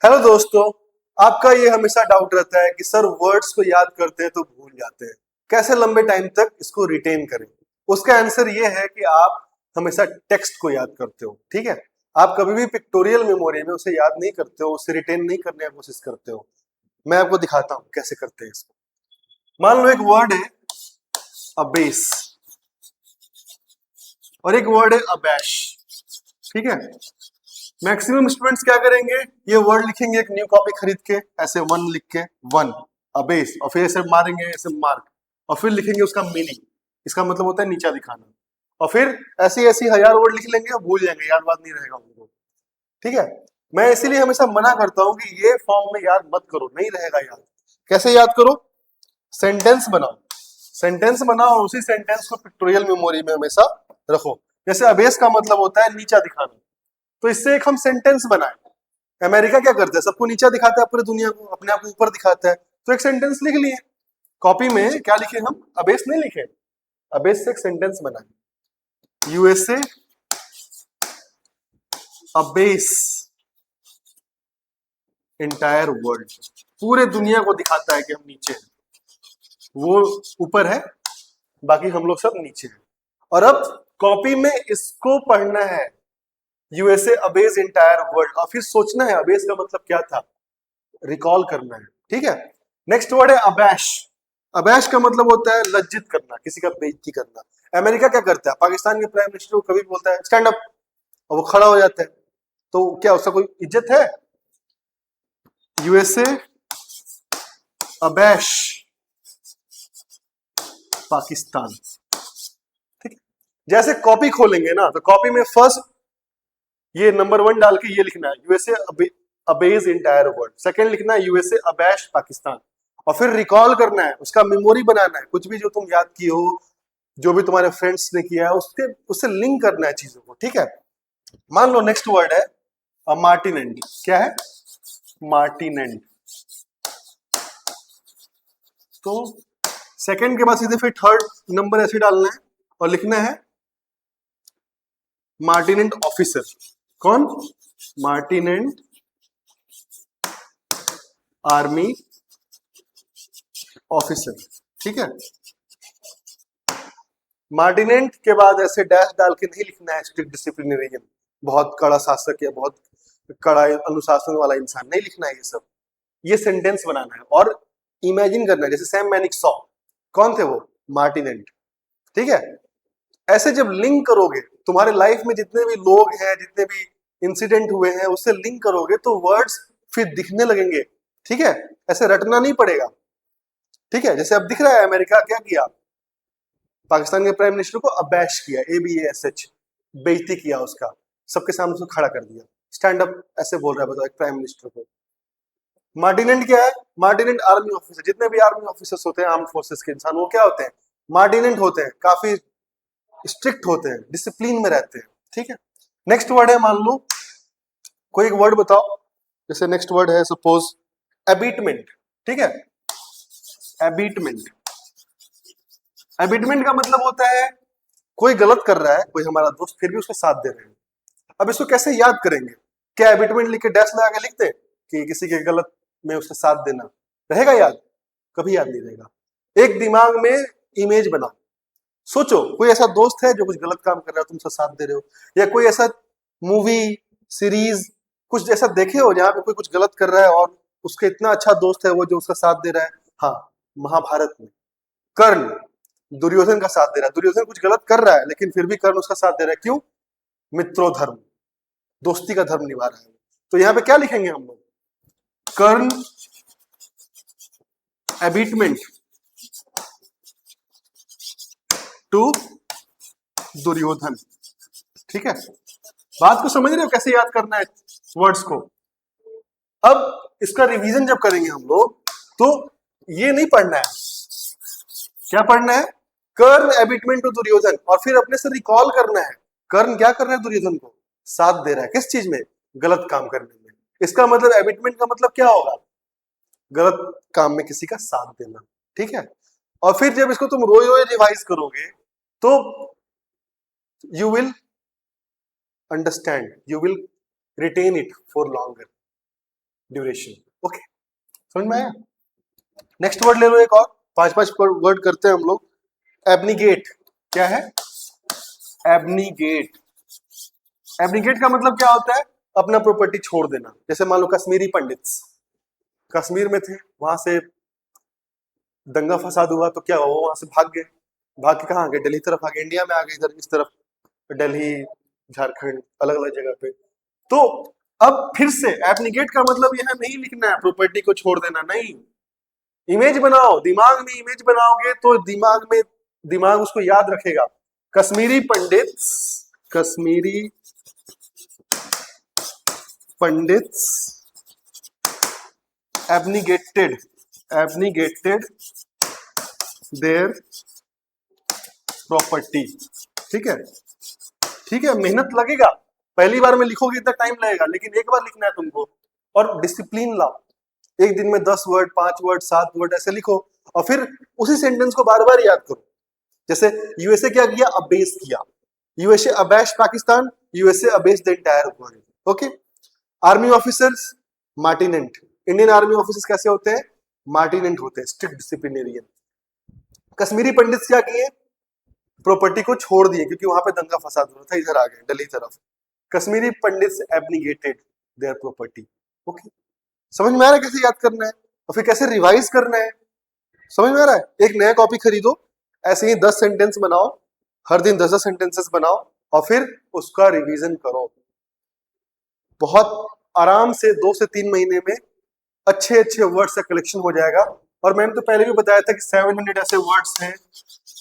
Hello दोस्तों। आपका ये हमेशा डाउट रहता है कि सर वर्ड्स को याद करते हैं तो भूल जाते हैं, कैसे लंबे टाइम तक इसको रिटेन करें। उसका आंसर ये है कि आप हमेशा टेक्स्ट को याद करते हो। ठीक है, आप कभी भी पिक्टोरियल मेमोरी में उसे याद नहीं करते हो, उसे रिटेन नहीं करने की कोशिश करते हो। मैं आपको दिखाता हूँ कैसे करते हैं इसको। मान लो एक वर्ड है अबेस और एक वर्ड है अबैश। ठीक है, मैक्सिमम स्टूडेंट्स क्या करेंगे, ये वर्ड लिखेंगे एक न्यू कॉपी खरीद के, ऐसे वन लिख के, वन अबेस, और फिर ऐसे मारेंगे ऐसे मार्क, और फिर लिखेंगे उसका मीनिंग। इसका मतलब होता है नीचा दिखाना। और फिर ऐसी ऐसी हजार वर्ड लिख लेंगे और भूल जाएंगे, याद बात नहीं रहेगा उनको। ठीक है, मैं इसीलिए हमेशा मना करता हूं कि ये फॉर्म में याद मत करो, नहीं रहेगा याद। कैसे याद करो, सेंटेंस बनाओ। सेंटेंस बनाओ और उसी सेंटेंस को पिक्टोरियल मेमोरी में हमेशा रखो। जैसे अबेस का मतलब होता है नीचा दिखाना, तो इससे एक हम सेंटेंस बनाए। अमेरिका क्या करता है, सबको नीचा दिखाता है, पूरी दुनिया को अपने आप को ऊपर दिखाता है। तो एक सेंटेंस लिख लिए कॉपी में, क्या लिखे हम, अबेस नहीं लिखे, अबेस से एक सेंटेंस बनाए, यूएसए अबेस एंटायर वर्ल्ड, पूरे दुनिया को दिखाता है कि हम नीचे हैं, वो ऊपर है, बाकी हम लोग सब नीचे हैं। और अब कॉपी में इसको पढ़ना है, यूएसए अबेस एंटायर वर्ल्ड, और फिर सोचना है अबेस का मतलब क्या था, रिकॉल करना है। ठीक है, नेक्स्ट वर्ड है अबैश। अबैश का मतलब होता है लज्जित करना, किसी का बेइज्जती करना। अमेरिका क्या करता है, पाकिस्तान के प्राइम मिनिस्टर को कभी बोलता है स्टैंड अप, और वो खड़ा हो जाता है, तो क्या उसका कोई इज्जत है? USA abase Pakistan. ठीक है, जैसे कॉपी खोलेंगे ना, तो कॉपी में फर्स्ट ये नंबर 1 डाल के ये लिखना है USA abase entire world, second लिखना है यूएसए अबैश पाकिस्तान, और फिर रिकॉल करना है, उसका मेमोरी बनाना है, कुछ भी जो तुम याद किए हो, जो भी तुम्हारे फ्रेंड्स ने किया है, उसके उससे लिंक करना है चीजों को। ठीक है, मान लो नेक्स्ट वर्ड है मार्टिनेंट। क्या है? मार्टिनेंट। तो सेकंड के बाद सीधे फिर थर्ड नंबर ऐसे डालना है और लिखना है मार्टिनेंट ऑफिसर। कौन? मार्टिनेंट आर्मी ऑफिसर। ठीक है, मार्टिनेंट के बाद ऐसे डैश डाल के नहीं लिखना है स्ट्रिक्ट डिसिप्लिनरियन, बहुत कड़ा शासक या बहुत कड़ा अनुशासन वाला इंसान, नहीं लिखना है ये सब। ये सेंटेंस बनाना है और इमेजिन करना है, जैसे सैम मैनिक सॉ, कौन थे वो? मार्टिनेंट। ठीक है, ऐसे जब लिंक करोगे, तुम्हारे लाइफ में जितने भी लोग हैं, जितने भी इंसिडेंट हुए हैं, उससे लिंक करोगे तो वर्ड्स फिर दिखने लगेंगे। ठीक है, ऐसे रटना नहीं पड़ेगा। ठीक है, जैसे अब दिख रहा है अमेरिका क्या किया, पाकिस्तान के प्राइम मिनिस्टर को अबैश किया, ABASH, बेइज्जती किया उसका, सबके सामने उसको खड़ा कर दिया, स्टैंड अप ऐसे बोल रहा है, बताओ एक प्राइम मिनिस्टर को। मार्टिनेंट क्या है? मार्टिनेंट आर्मी ऑफिसर। जितने भी आर्मी ऑफिसर्स होते हैं, आर्म फोर्सेस के इंसान, वो क्या होते हैं? मार्टिनेंट होते हैं, काफी स्ट्रिक्ट होते हैं, डिसिप्लिन में रहते हैं। ठीक है, नेक्स्ट वर्ड है, मान लो कोई एक वर्ड बताओ, जैसे नेक्स्ट वर्ड है सपोज एबीटमेंट। ठीक है, एबीटमेंट। एबिटमेंट का मतलब होता है कोई गलत कर रहा है, कोई हमारा दोस्त, फिर भी उसका साथ दे रहे हैं। अब इसको कैसे याद करेंगे? क्या एबिटमेंट लिख के डैश लगा के लिखते कि किसी के गलत में उसका साथ देना रहेगा याद? कभी याद नहीं रहेगा। एक दिमाग में इमेज बनाओ, सोचो कोई ऐसा दोस्त है जो कुछ गलत काम कर रहा है, तुम उसका साथ दे रहे हो, या कोई ऐसा मूवी सीरीज कुछ ऐसा देखे हो जहां पे कोई कुछ गलत कर रहा है और उसका इतना अच्छा दोस्त है वो जो उसका साथ दे रहा है। हाँ, महाभारत में कर्ण दुर्योधन का साथ दे रहा है, दुर्योधन कुछ गलत कर रहा है लेकिन फिर भी कर्ण उसका साथ दे रहा है, क्यों? मित्रो धर्म, दोस्ती का धर्म निभा रहा है। तो यहाँ पे क्या लिखेंगे हम लोग? कर्ण एबिटमेंट टू दुर्योधन। ठीक है, बात को समझ रहे हो कैसे याद करना है वर्ड्स को? अब इसका रिवीजन जब करेंगे हम लोग, तो ये नहीं पढ़ना है, क्या पढ़ना है? कर्ण एबिटमेंट टू दुर्योधन, और फिर अपने से रिकॉल करना है कर्ण क्या कर रहा है, दुर्योधन को साथ दे रहा है, किस चीज में? गलत काम करने में। इसका मतलब एबिटमेंट का मतलब क्या होगा? गलत काम में किसी का साथ देना। ठीक है, और फिर जब इसको तुम रोज रोज रिवाइज करोगे तो you will understand, you will retain it for longer. Duration. Okay, समझ में आया? नेक्स्ट वर्ड ले लो एक और, 5-5 वर्ड करते हैं हम लोग। एब्निगेट, क्या है? एब्निगेट। एब्निगेट का मतलब क्या होता है? अपना प्रॉपर्टी छोड़ देना। जैसे मान लो कश्मीरी पंडित्स कश्मीर में थे, वहां से दंगा फसाद हुआ तो क्या हुआ, वहां से भाग गए। भाग के कहाँ आ गए? दिल्ली तरफ आ गए, इंडिया में आ गए, इधर इस तरफ दिल्ली, झारखंड, अलग अलग जगह पे। तो अब फिर से एब्निगेट का मतलब यह नहीं लिखना है प्रॉपर्टी को छोड़ देना, नहीं। इमेज बनाओ, दिमाग में इमेज बनाओगे तो दिमाग उसको याद रखेगा। Kashmiri Pandits, Kashmiri Pandits abnegated their property. ठीक है, ठीक है, मेहनत लगेगा, पहली बार में लिखोगे इतना टाइम लगेगा, लेकिन एक बार लिखना है तुमको। और डिसिप्लिन लाओ, एक दिन में 10 वर्ड, 5 वर्ड, 7 वर्ड ऐसे लिखो, और फिर उसी सेंटेंस को बार बार याद करो। जैसे यूएसए क्या किया? अबेस किया। USA abase Pakistan, USA abase the entire world. Okay. Army officers martinet. Indian army officers कैसे होते हैं? मार्टिनेंट होते हैं, स्ट्रिक्ट डिसिप्लिनेरियन। कश्मीरी पंडित क्या किए? प्रॉपर्टी को छोड़ दिए, क्योंकि वहां पे दंगा फसाद हो रहा था, इधर आ गए दिल्ली तरफ। Kashmiri Pandits abnegated their property. Okay, समझ में आ रहा है कैसे याद करना है और फिर कैसे रिवाइज करना है? समझ में आ रहा है? एक नया कॉपी खरीदो, ऐसे ही 10 सेंटेंस बनाओ, हर दिन 10-10 सेंटेंसेस बनाओ, और फिर उसका रिवीजन करो। बहुत आराम से 2 से 3 महीने में अच्छे अच्छे वर्ड्स का कलेक्शन हो जाएगा। और मैंने तो पहले भी बताया था कि 700 ऐसे वर्ड्स हैं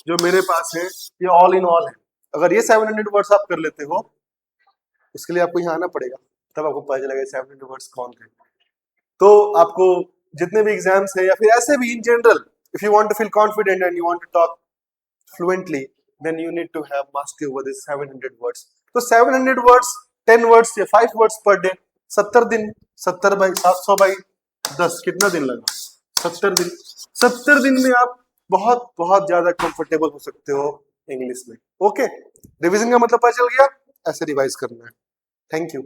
जो मेरे पास है, ये ऑल इन ऑल है। अगर ये 700 वर्ड्स आप कर लेते हो, इसके लिए आपको यहाँ आना पड़ेगा, तब आपको पता चलेगा 700 वर्ड्स कौन थे। तो आपको जितने भी एग्जाम्स है या फिर ऐसे भी in general, if you want to feel confident and you want to talk fluently, then you need to have mastery over this 700 words. तो 700 वर्ड्स, 10 वर्ड्स या 5 वर्ड्स पर डे, 70 दिन, 70 बाई 700 बाई 10, कितना दिन लगा? 70 दिन। 70 दिन में आप बहुत बहुत ज्यादा कंफर्टेबल हो सकते हो इंग्लिश में। ओके, रिवीजन का मतलब पता चल गया, ऐसे रिवाइज करना है। Thank you.